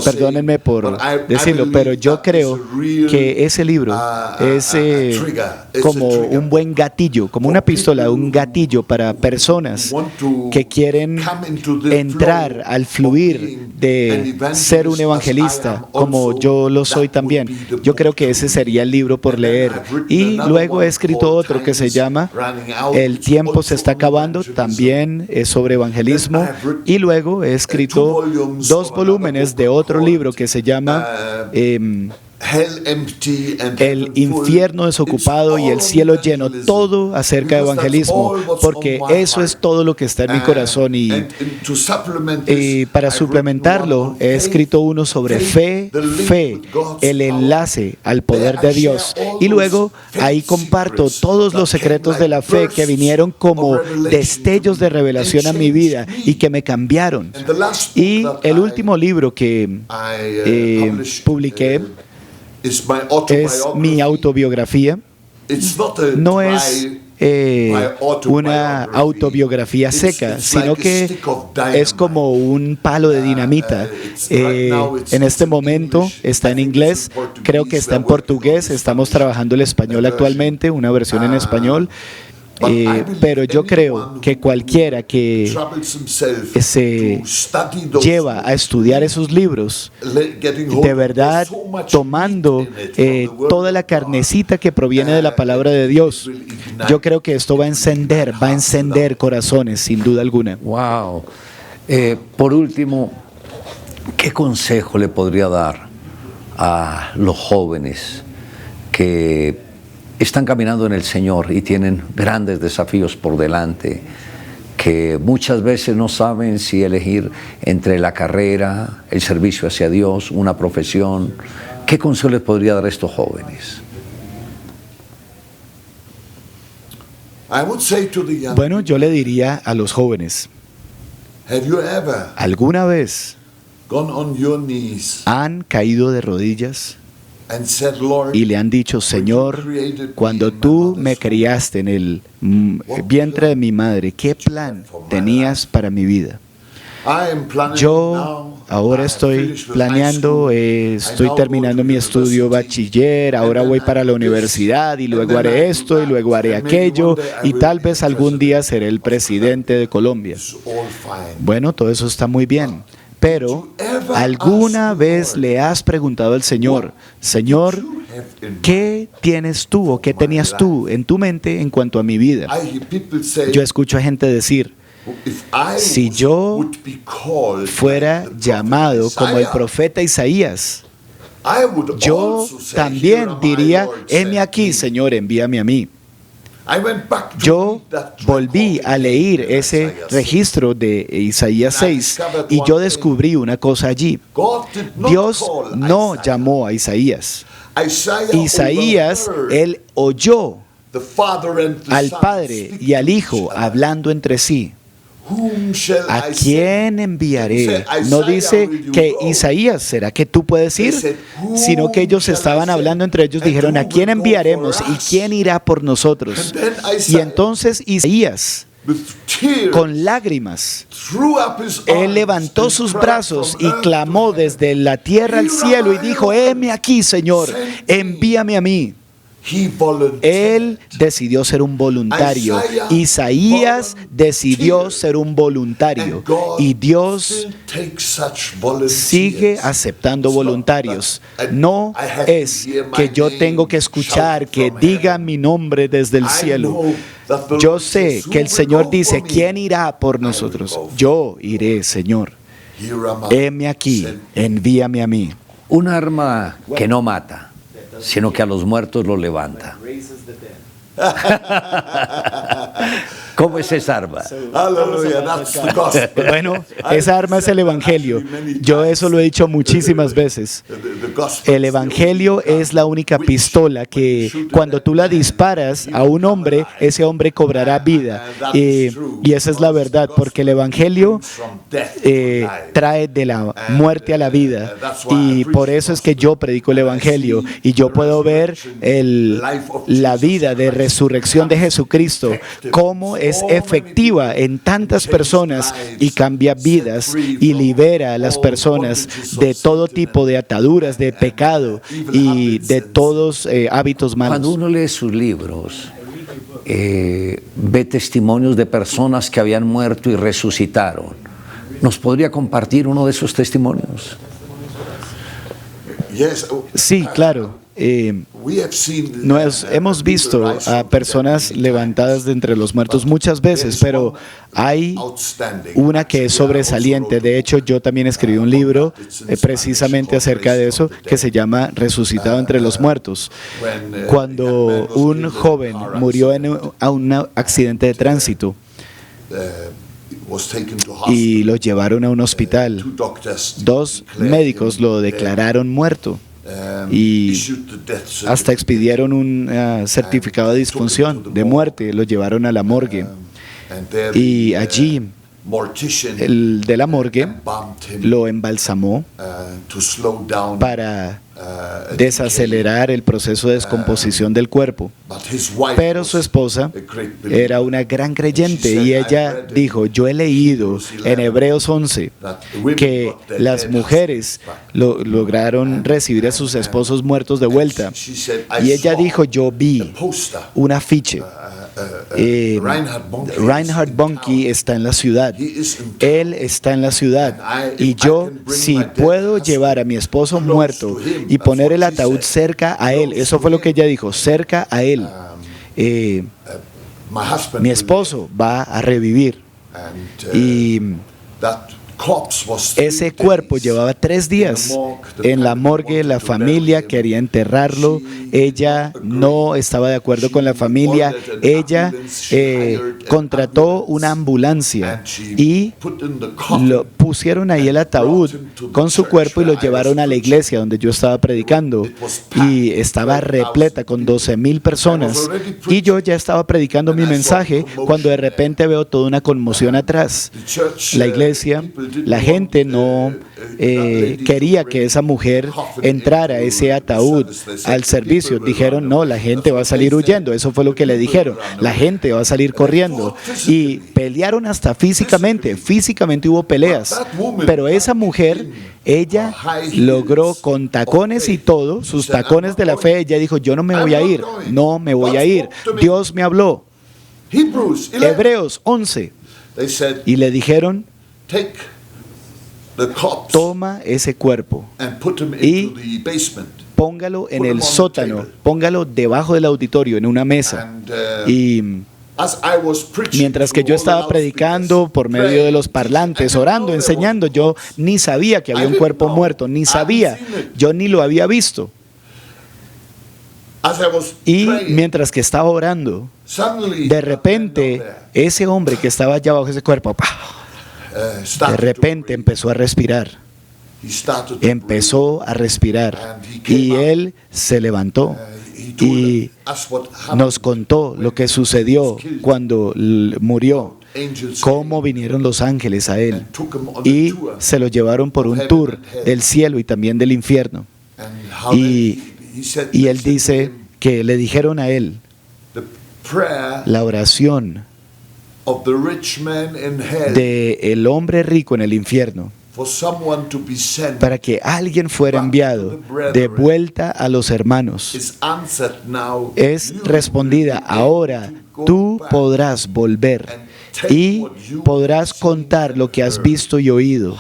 Speaker 2: perdónenme por decirlo, pero yo creo que ese libro es como un buen gatillo, como una pistola, un gatillo para personas que quieren entrar al fluir de ser un evangelista, como yo lo soy también. Yo creo que ese sería el libro por leer. Y luego he escrito otro que se llama El tiempo se está acabando, también es sobre evangelismo. Y luego he escrito 2 volúmenes de otro libro que se llama El infierno desocupado y el cielo lleno, todo acerca de evangelismo, porque eso es todo lo que está en mi corazón. Y para suplementarlo, he escrito uno sobre fe, el enlace al poder de Dios. Y luego ahí comparto todos los secretos de la fe que vinieron como destellos de revelación a mi vida y que me cambiaron. Y el último libro que publiqué es mi autobiografía. No es una autobiografía seca, sino que es como un palo de dinamita. En este momento está en inglés, creo que está en portugués, estamos trabajando el español actualmente, una versión en español. Pero yo creo que cualquiera que se lleva a estudiar esos libros, de verdad tomando toda la carnecita que proviene de la palabra de Dios, yo creo que esto va a encender corazones, sin duda alguna.
Speaker 1: Wow. Por último, ¿qué consejo le podría dar a los jóvenes que están caminando en el Señor y tienen grandes desafíos por delante, que muchas veces no saben si elegir entre la carrera, el servicio hacia Dios, una profesión? ¿Qué consejo les podría dar a estos jóvenes?
Speaker 2: Bueno, yo le diría a los jóvenes, ¿alguna vez han caído de rodillas y le han dicho: Señor, cuando tú me criaste en el vientre de mi madre, ¿qué plan tenías para mi vida? Yo ahora estoy planeando, estoy terminando mi estudio bachiller, ahora voy para la universidad y luego haré esto y luego haré aquello y tal vez algún día seré el presidente de Colombia. Bueno, todo eso está muy bien. Pero, ¿alguna vez le has preguntado al Señor: Señor, ¿qué tienes tú o qué tenías tú en tu mente en cuanto a mi vida? Yo escucho a gente decir: si yo fuera llamado como el profeta Isaías, yo también diría: heme aquí, Señor, envíame a mí. Yo volví a leer ese registro de Isaías 6 y yo descubrí una cosa allí. Dios no llamó a Isaías. Isaías, él oyó al Padre y al Hijo hablando entre sí. ¿A quién enviaré? No dice que Isaías, ¿será que tú puedes ir? Sino que ellos estaban hablando entre ellos, dijeron: ¿a quién enviaremos y quién irá por nosotros? Y entonces Isaías, con lágrimas, él levantó sus brazos y clamó desde la tierra al cielo y dijo: heme aquí, Señor, envíame a mí. Él decidió ser un voluntario. Isaías decidió ser un voluntario. Y Dios sigue aceptando voluntarios. No es que yo tengo que escuchar que digan mi nombre desde el cielo. Yo sé que el Señor dice: ¿quién irá por nosotros? Yo iré, Señor. Heme aquí, envíame a mí.
Speaker 1: Un arma que no mata, sino que a los muertos los levanta. ¿Cómo es esa arma?
Speaker 2: Bueno, esa arma es el Evangelio. Yo eso lo he dicho muchísimas veces. El Evangelio es la única pistola que cuando tú la disparas a un hombre, ese hombre cobrará vida. Y esa es la verdad, porque el Evangelio trae de la muerte a la vida. Y por eso es que yo predico el Evangelio. Y yo puedo ver la vida de resurrección de Jesucristo, cómo es efectiva en tantas personas y cambia vidas y libera a las personas de todo tipo de ataduras, de pecado y de todos hábitos malos.
Speaker 1: Cuando uno lee sus libros, ve testimonios de personas que habían muerto y resucitaron. ¿Nos podría compartir uno de esos testimonios?
Speaker 2: Sí, claro. Hemos visto a personas levantadas de entre los muertos muchas veces, pero hay una que es sobresaliente. De hecho, yo también escribí un libro precisamente acerca de eso, que se llama Resucitado entre los muertos. Cuando un joven murió en un accidente de tránsito y lo llevaron a un hospital, 2 médicos lo declararon muerto y hasta expidieron un certificado de disfunción, de muerte. Lo llevaron a la morgue y allí el de la morgue lo embalsamó para desacelerar el proceso de descomposición del cuerpo. Pero su esposa era una gran creyente y ella dijo: yo he leído en Hebreos 11 que las mujeres lograron recibir a sus esposos muertos de vuelta. Y ella dijo: yo vi un afiche. Reinhard Bonnke está en la ciudad. Él está en la ciudad. Y yo, si puedo llevar a mi esposo muerto y poner el ataúd cerca a él, eso fue lo que ella dijo, cerca a él, mi esposo va a revivir. Y Ese cuerpo llevaba 3 días en la morgue, la familia quería enterrarlo, ella no estaba de acuerdo con la familia, ella contrató una ambulancia y lo pusieron ahí el ataúd con su cuerpo y lo llevaron a la iglesia donde yo estaba predicando y estaba repleta con 12,000 personas y yo ya estaba predicando mi mensaje cuando de repente veo toda una conmoción atrás. La iglesia, la gente no quería que esa mujer entrara a ese ataúd al servicio. Dijeron, no, la gente va a salir huyendo. Eso fue lo que le dijeron. La gente va a salir corriendo. Y pelearon hasta físicamente. Físicamente hubo peleas. Pero esa mujer, ella logró con tacones y todo, sus tacones de la fe, ella dijo, yo no me voy a ir. No me voy a ir. Dios me habló. Hebreos 11. Y le dijeron, toma ese cuerpo y póngalo en el sótano, póngalo debajo del auditorio, en una mesa. Y mientras que yo estaba predicando por medio de los parlantes, orando, enseñando, yo ni sabía que había un cuerpo muerto, ni sabía, yo ni lo había visto. Y mientras que estaba orando, de repente, ese hombre que estaba allá abajo, ese cuerpo, de repente empezó a respirar. Y él se levantó y nos contó lo que sucedió cuando murió, cómo vinieron los ángeles a él y se lo llevaron por un tour del cielo y también del infierno. Y él dice que le dijeron a él, la oración del hombre rico en el infierno, para que alguien fuera enviado de vuelta a los hermanos, es respondida. Ahora tú podrás volver y podrás contar lo que has visto y oído.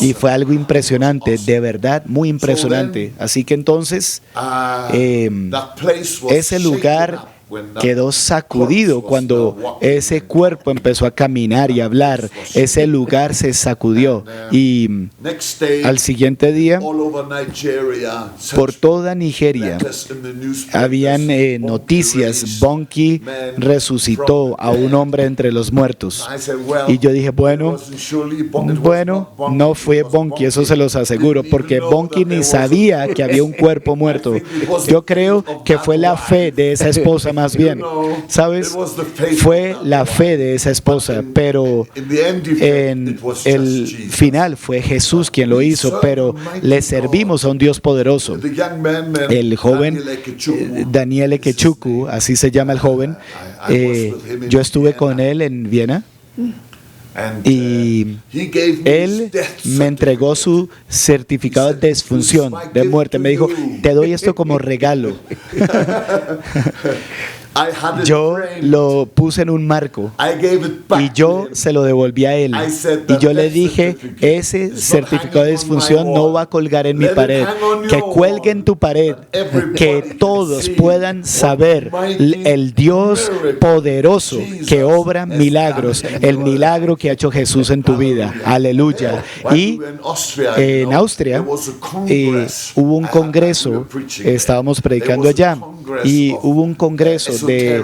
Speaker 2: Y fue algo impresionante, de verdad, muy impresionante. Así que entonces ese lugar quedó sacudido cuando ese cuerpo empezó a caminar y a hablar. Ese lugar se sacudió y al siguiente día, por toda Nigeria, habían noticias. Bonnke resucitó a un hombre entre los muertos. Y yo dije, bueno, no fue Bonnke, eso se los aseguro, porque Bonnke ni sabía que había un cuerpo muerto. Yo creo que fue la fe de esa esposa más bien, ¿sabes? Fue la fe de esa esposa, pero en el final fue Jesús quien lo hizo, pero le servimos a un Dios poderoso. El joven Daniel Ekechukwu, así se llama el joven, yo estuve con él en Viena. Y él me entregó su certificado de defunción, de muerte. Me dijo, te doy esto como regalo. Yo lo puse en un marco y yo se lo devolví a él. Y yo le dije, ese certificado de defunción no va a colgar en mi pared, que cuelgue en tu pared, que todos puedan saber el Dios poderoso que obra milagros, el milagro que ha hecho Jesús en tu vida. Aleluya. Y en Austria hubo un congreso, estábamos predicando allá, y hubo un congreso de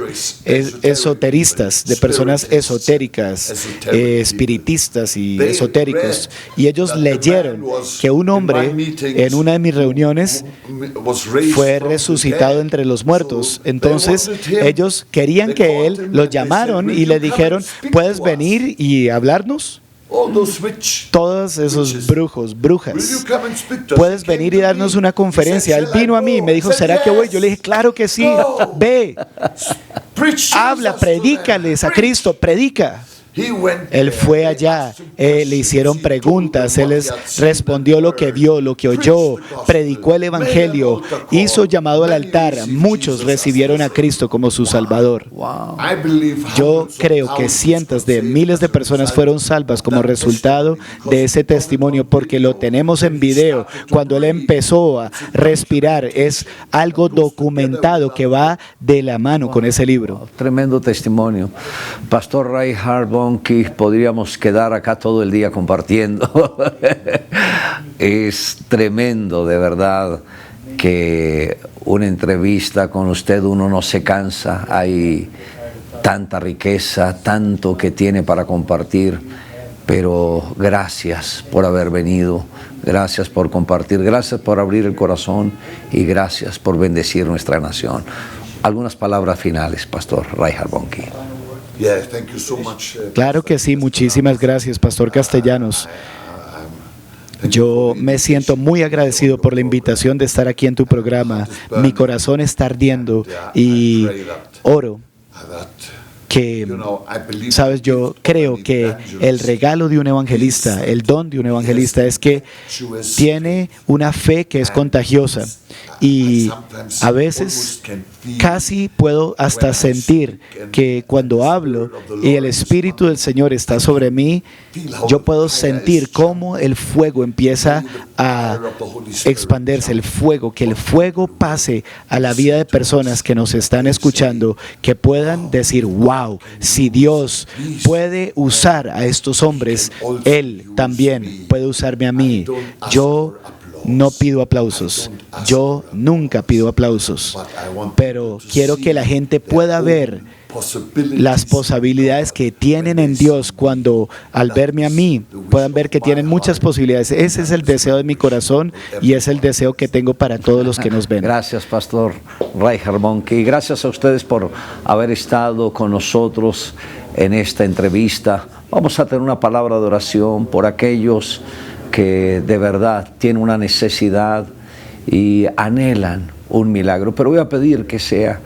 Speaker 2: esoteristas, de personas esotéricas, espiritistas y esotéricos, y ellos leyeron que un hombre en una de mis reuniones fue resucitado entre los muertos. Entonces ellos querían que él, lo llamaron y le dijeron, ¿puedes venir y hablarnos? Todos esos brujas, ¿puedes venir y darnos una conferencia? Él vino a mí y me dijo, ¿será que voy? Yo le dije, claro que sí, ve, habla, predícales a Cristo, predica. Él fue allá, le hicieron preguntas, él les respondió lo que vio, lo que oyó, predicó el evangelio, hizo llamado al altar. Muchos recibieron a Cristo como su Salvador. Yo creo que cientos de miles de personas fueron salvas como resultado de ese testimonio, porque lo tenemos en video. Cuando él empezó a respirar, es algo documentado que va de la mano con ese libro.
Speaker 1: Tremendo testimonio. Pastor Reinhard Bonnke Bonke, podríamos quedar acá todo el día compartiendo. Es tremendo, de verdad, que una entrevista con usted uno no se cansa. Hay tanta riqueza, tanto que tiene para compartir, pero gracias por haber venido, gracias por compartir, gracias por abrir el corazón y gracias por bendecir nuestra nación. Algunas palabras finales, Pastor Reinhard Bonke.
Speaker 2: Claro que sí, muchísimas gracias, Pastor Castellanos. Yo me siento muy agradecido por la invitación de estar aquí en tu programa. Mi corazón está ardiendo y oro que, sabes, yo creo que el regalo de un evangelista, el don de un evangelista es que tiene una fe que es contagiosa y a veces casi puedo hasta sentir que cuando hablo y el Espíritu del Señor está sobre mí, yo puedo sentir cómo el fuego empieza a expandirse, que el fuego pase a la vida de personas que nos están escuchando, que puedan decir, wow, si Dios puede usar a estos hombres, Él también puede usarme a mí. Yo no pido aplausos, yo nunca pido aplausos, pero quiero que la gente pueda ver las posibilidades que tienen en Dios cuando al verme a mí puedan ver que tienen muchas posibilidades. Ese es el deseo de mi corazón y es el deseo que tengo para todos los que nos ven.
Speaker 1: Gracias, Pastor Reinhard Bonke, y gracias a ustedes por haber estado con nosotros en esta entrevista. Vamos a tener una palabra de oración por aquellos que de verdad tienen una necesidad y anhelan un milagro, pero voy a pedir que sea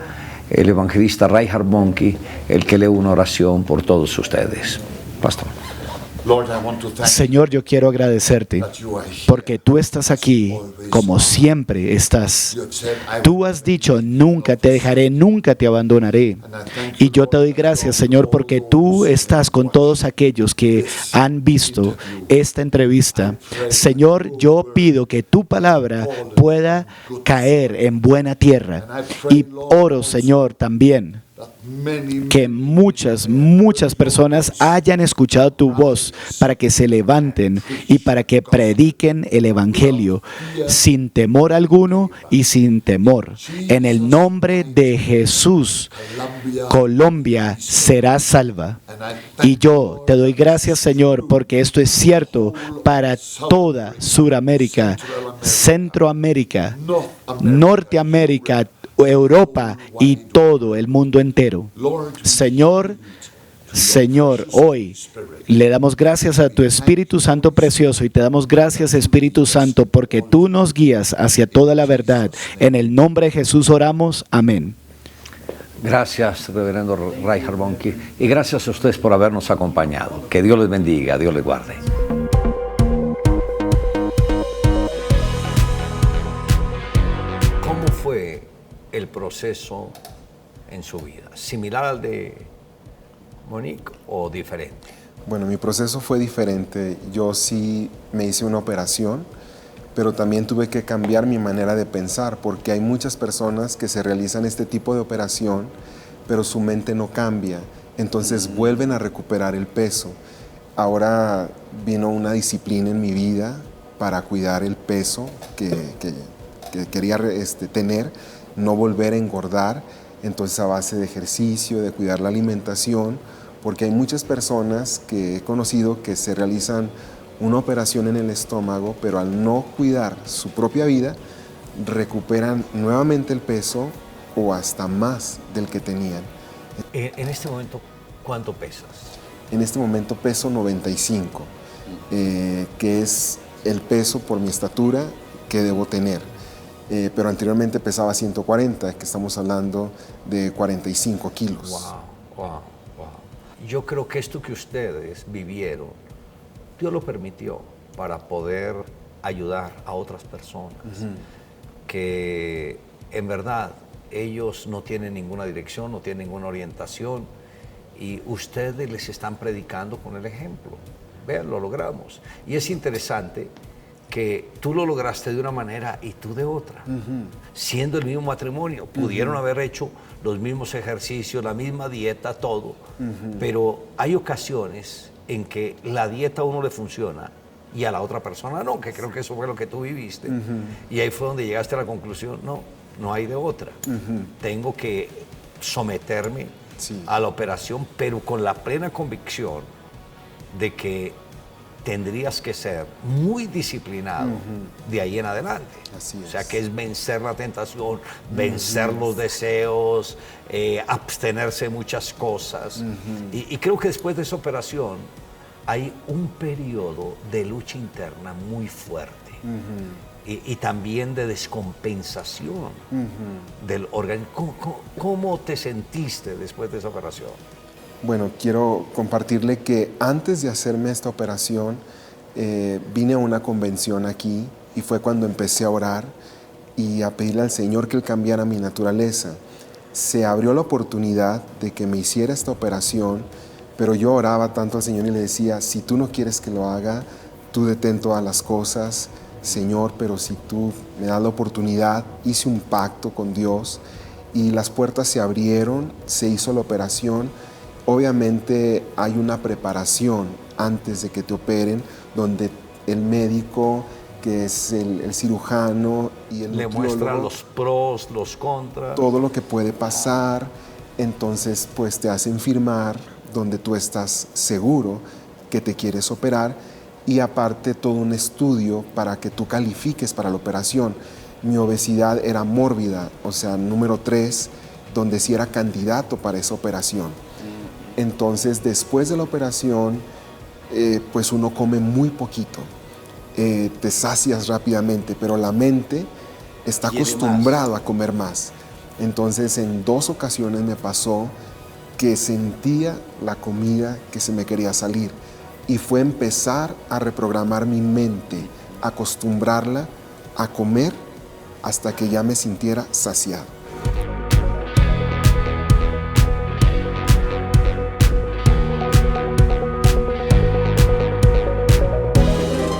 Speaker 1: el evangelista Reinhard Bonke el que lee una oración por todos ustedes. Pastor.
Speaker 2: Señor, yo quiero agradecerte porque tú estás aquí como siempre estás. Tú has dicho, nunca te dejaré, nunca te abandonaré. Y yo te doy gracias, Señor, porque tú estás con todos aquellos que han visto esta entrevista. Señor, yo pido que tu palabra pueda caer en buena tierra. Y oro, Señor, también que muchas personas hayan escuchado tu voz para que se levanten y para que prediquen el Evangelio sin temor alguno y sin temor. En el nombre de Jesús, Colombia será salva. Y yo te doy gracias, Señor, porque esto es cierto para toda Suramérica, Centroamérica, Norteamérica, Europa y todo el mundo entero. Señor, hoy le damos gracias a tu Espíritu Santo precioso y te damos gracias, Espíritu Santo, porque tú nos guías hacia toda la verdad. En el nombre de Jesús oramos. Amén.
Speaker 1: Gracias, reverendo Reinhard Bonke, y gracias a ustedes por habernos acompañado. Que Dios les bendiga, Dios les guarde. ¿Cómo fue el proceso en su vida? ¿Similar al de Monique o diferente?
Speaker 4: Bueno, mi proceso fue diferente. Yo sí me hice una operación, pero también tuve que cambiar mi manera de pensar, porque hay muchas personas que se realizan este tipo de operación, pero su mente no cambia, entonces vuelven a recuperar el peso. Ahora vino una disciplina en mi vida para cuidar el peso que quería tener, no volver a engordar, entonces a base de ejercicio, de cuidar la alimentación, porque hay muchas personas que he conocido que se realizan una operación en el estómago, pero al no cuidar su propia vida, recuperan nuevamente el peso o hasta más del que tenían.
Speaker 1: En este momento, ¿cuánto pesas?
Speaker 4: En este momento peso 95, que es el peso por mi estatura que debo tener. Pero anteriormente pesaba 140, que estamos hablando de 45 kilos.
Speaker 1: Wow. Yo creo que esto que ustedes vivieron, Dios lo permitió para poder ayudar a otras personas que en verdad ellos no tienen ninguna dirección, no tienen ninguna orientación y ustedes les están predicando con el ejemplo. Vean, lo logramos. Y es interesante que tú lo lograste de una manera y tú de otra, siendo el mismo matrimonio. Pudieron haber hecho los mismos ejercicios, la misma dieta, todo, pero hay ocasiones en que la dieta a uno le funciona y a la otra persona no, que creo que eso fue lo que tú viviste. Y ahí fue donde llegaste a la conclusión, no hay de otra. Tengo que someterme a la operación, pero con la plena convicción de que tendrías que ser muy disciplinado de ahí en adelante.
Speaker 4: Así es.
Speaker 1: O sea, que es vencer la tentación, vencer los deseos, abstenerse de muchas cosas. Y creo que después de esa operación hay un periodo de lucha interna muy fuerte. Y también de descompensación del organismo. ¿Cómo te sentiste después de esa operación?
Speaker 4: Bueno, quiero compartirle que antes de hacerme esta operación, vine a una convención aquí y fue cuando empecé a orar y a pedirle al Señor que Él cambiara mi naturaleza. Se abrió la oportunidad de que me hiciera esta operación, pero yo oraba tanto al Señor y le decía, si tú no quieres que lo haga, tú detén todas las cosas, Señor, pero si tú me das la oportunidad, hice un pacto con Dios y las puertas se abrieron, se hizo la operación. Obviamente hay una preparación antes de que te operen, donde el médico, que es el cirujano y el
Speaker 1: le muestran los pros, los contras.
Speaker 4: Todo lo que puede pasar, entonces pues te hacen firmar donde tú estás seguro que te quieres operar y aparte todo un estudio para que tú califiques para la operación. Mi obesidad era mórbida, o sea, número 3, donde sí era candidato para esa operación. Entonces, después de la operación, pues uno come muy poquito, te sacias rápidamente, pero la mente está acostumbrado a comer más. Entonces, en 2 ocasiones me pasó que sentía la comida que se me quería salir y fue empezar a reprogramar mi mente, acostumbrarla a comer hasta que ya me sintiera saciado.